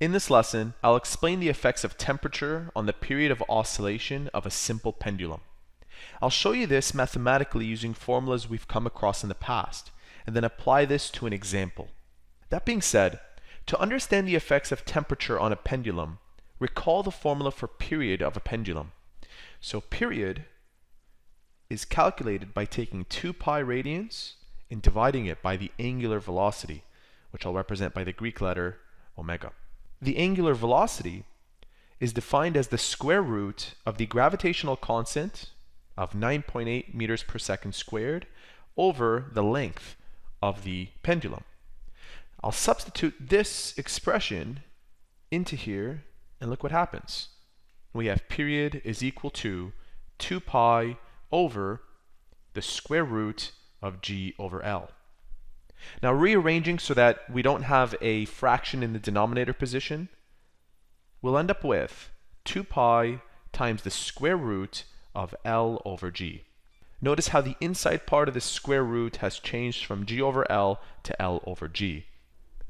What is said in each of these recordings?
In this lesson, I'll explain the effects of temperature on the period of oscillation of a simple pendulum. I'll show you this mathematically using formulas we've come across in the past, and then apply this to an example. That being said, to understand the effects of temperature on a pendulum, recall the formula for period of a pendulum. So period is calculated by taking 2 pi radians and dividing it by the angular velocity, which I'll represent by the Greek letter omega. The angular velocity is defined as the square root of the gravitational constant of 9.8 meters per second squared over the length of the pendulum. I'll substitute this expression into here, and look what happens. We have period is equal to 2 pi over the square root of g over L. Now, rearranging so that we don't have a fraction in the denominator position, we'll end up with 2 pi times the square root of L over g. Notice how the inside part of the square root has changed from g over L to L over g.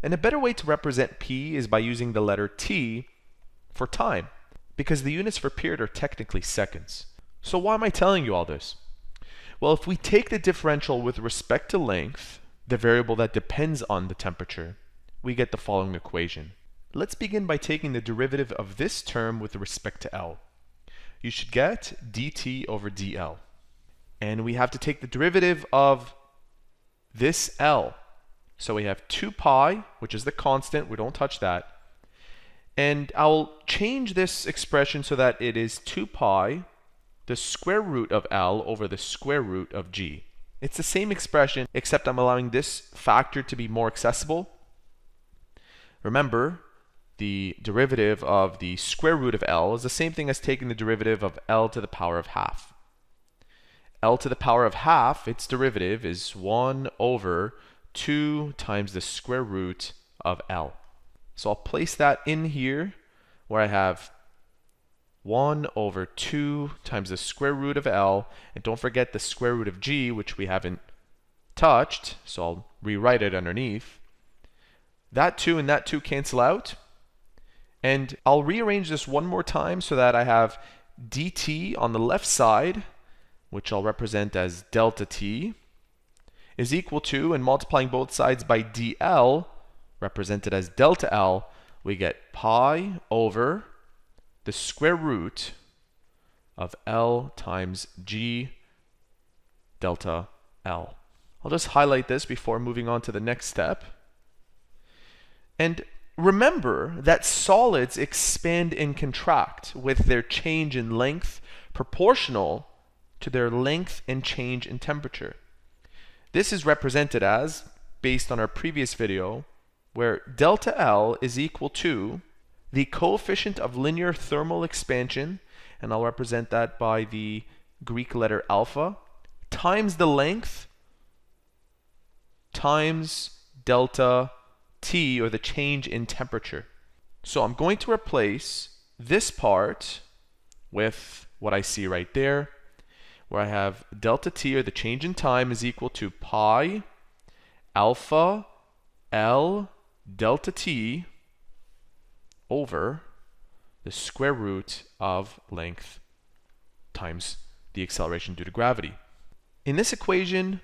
And a better way to represent p is by using the letter t for time, because the units for period are technically seconds. So why am I telling you all this? Well, if we take the differential with respect to length, the variable that depends on the temperature, we get the following equation. Let's begin by taking the derivative of this term with respect to L. You should get dt over dl. And we have to take the derivative of this L. So we have 2 pi, which is the constant, we don't touch that. And I'll change this expression so that it is 2 pi, the square root of L over the square root of g. It's the same expression, except I'm allowing this factor to be more accessible. Remember, the derivative of the square root of L is the same thing as taking the derivative of L to the power of half. L to the power of half, its derivative is 1 over 2 times the square root of L. So I'll place that in here where I have 1 over 2 times the square root of L, and don't forget the square root of g, which we haven't touched, so I'll rewrite it underneath. That 2 and that 2 cancel out, and I'll rearrange this one more time so that I have dt on the left side, which I'll represent as delta t, is equal to, and multiplying both sides by dl, represented as delta L, we get pi over the square root of L times g delta L. I'll just highlight this before moving on to the next step. And remember that solids expand and contract with their change in length proportional to their length and change in temperature. This is represented as, based on our previous video, where delta L is equal to the coefficient of linear thermal expansion, and I'll represent that by the Greek letter alpha, times the length times delta T, or the change in temperature. So I'm going to replace this part with what I see right there, where I have delta T, or the change in time, is equal to pi alpha L delta T over the square root of length times the acceleration due to gravity. In this equation,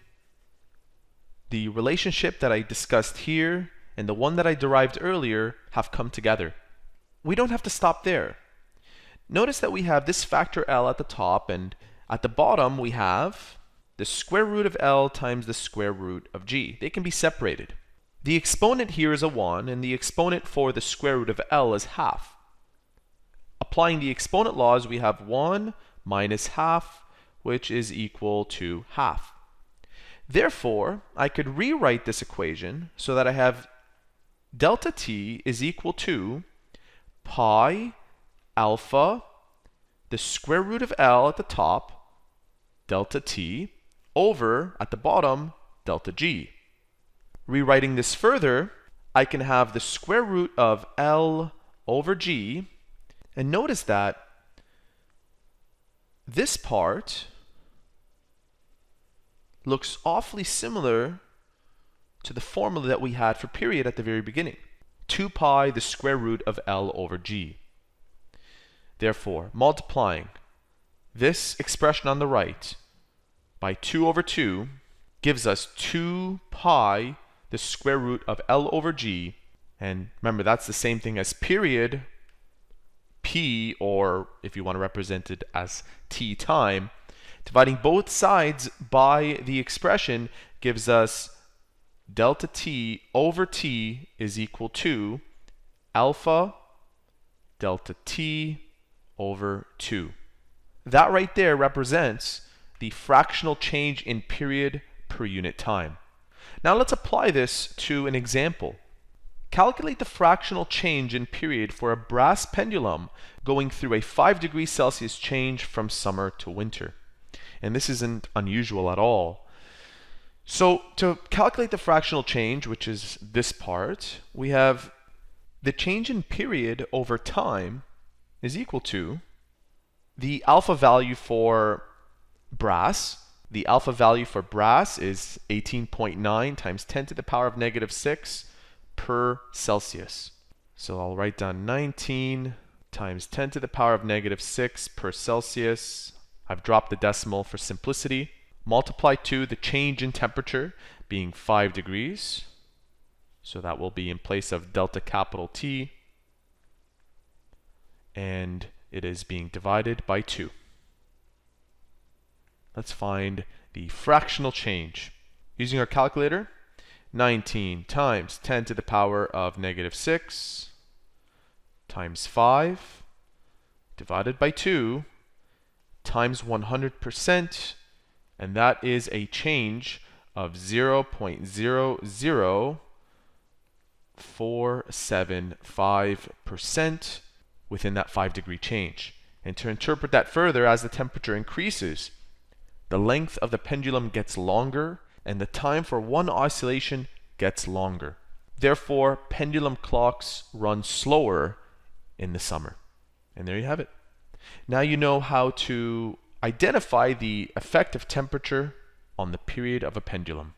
the relationship that I discussed here and the one that I derived earlier have come together. We don't have to stop there. Notice that we have this factor L at the top, and at the bottom we have the square root of L times the square root of g. They can be separated. The exponent here is a 1, and the exponent for the square root of L is half. Applying the exponent laws, we have 1 minus half, which is equal to half. Therefore, I could rewrite this equation so that I have delta T is equal to pi alpha, the square root of L at the top, delta T, over, at the bottom, delta G. Rewriting this further, I can have the square root of L over G, and notice that this part looks awfully similar to the formula that we had for period at the very beginning. 2 pi the square root of L over G. Therefore, multiplying this expression on the right by 2 over 2 gives us 2 pi the square root of L over G. And remember, that's the same thing as period P, or if you want to represent it as T time. Dividing both sides by the expression gives us delta T over T is equal to alpha delta T over 2. That right there represents the fractional change in period per unit time. Now let's apply this to an example. Calculate the fractional change in period for a brass pendulum going through a 5 degrees Celsius change from summer to winter. And this isn't unusual at all. So to calculate the fractional change, which is this part, we have the change in period over time is equal to the alpha value for brass. The alpha value for brass is 18.9 times 10 to the power of negative 6 per Celsius. So I'll write down 19 times 10 to the power of negative 6 per Celsius. I've dropped the decimal for simplicity. Multiply to the change in temperature being 5 degrees. So that will be in place of delta capital T. And it is being divided by 2. Let's find the fractional change. Using our calculator, 19 times 10 to the power of negative 6 times 5 divided by 2 times 100%, and that is a change of 0.00475% within that 5-degree change. And to interpret that further, as the temperature increases, the length of the pendulum gets longer and the time for one oscillation gets longer. Therefore, pendulum clocks run slower in the summer. And there you have it. Now you know how to identify the effect of temperature on the period of a pendulum.